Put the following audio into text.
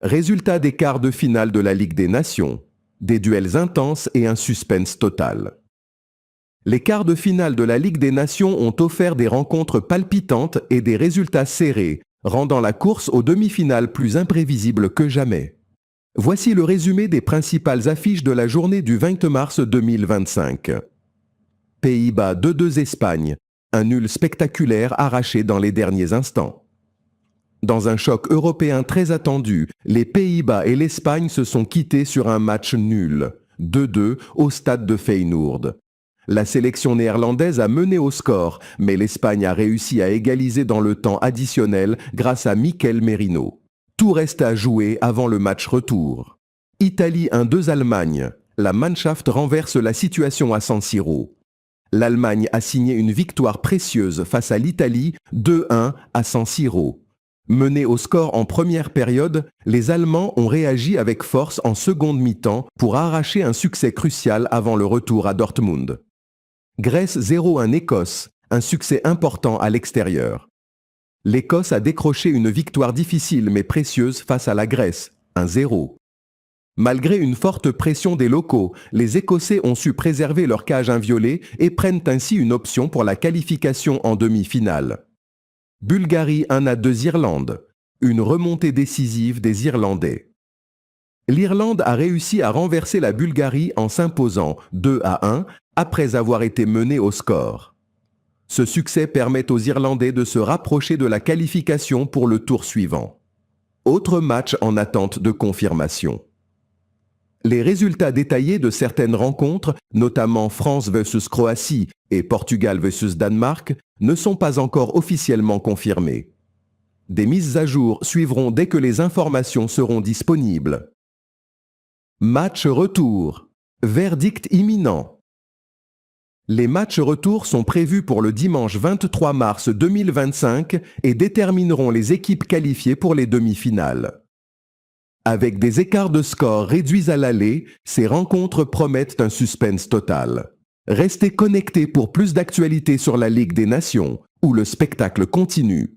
Résultat des quarts de finale de la Ligue des Nations. Des duels intenses et un suspense total. Les quarts de finale de la Ligue des Nations ont offert des rencontres palpitantes et des résultats serrés, rendant la course aux demi-finales plus imprévisible que jamais. Voici le résumé des principales affiches de la journée du 20 mars 2025. Pays-Bas 2-2 Espagne, un nul spectaculaire arraché dans les derniers instants. Dans un choc européen très attendu, les Pays-Bas et l'Espagne se sont quittés sur un match nul, 2-2 au stade de Feyenoord. La sélection néerlandaise a mené au score, mais l'Espagne a réussi à égaliser dans le temps additionnel grâce à Mikel Merino. Tout reste à jouer avant le match retour. Italie 1-2 Allemagne. La Mannschaft renverse la situation à San Siro. L'Allemagne a signé une victoire précieuse face à l'Italie 2-1 à San Siro. Menés au score en première période, les Allemands ont réagi avec force en seconde mi-temps pour arracher un succès crucial avant le retour à Dortmund. Grèce 0-1 Écosse, un succès important à l'extérieur. L'Écosse a décroché une victoire difficile mais précieuse face à la Grèce, 1-0. Malgré une forte pression des locaux, les Écossais ont su préserver leur cage inviolée et prennent ainsi une option pour la qualification en demi-finale. Bulgarie 1-2 Irlande, une remontée décisive des Irlandais. L'Irlande a réussi à renverser la Bulgarie en s'imposant 2-1 après avoir été menée au score. Ce succès permet aux Irlandais de se rapprocher de la qualification pour le tour suivant. Autre match en attente de confirmation. Les résultats détaillés de certaines rencontres, notamment France vs Croatie et Portugal vs Danemark, ne sont pas encore officiellement confirmés. Des mises à jour suivront dès que les informations seront disponibles. Match retour. Verdict imminent. Les matchs retour sont prévus pour le dimanche 23 mars 2025 et détermineront les équipes qualifiées pour les demi-finales. Avec des écarts de score réduits à l'aller, ces rencontres promettent un suspense total. Restez connectés pour plus d'actualités sur la Ligue des Nations, où le spectacle continue.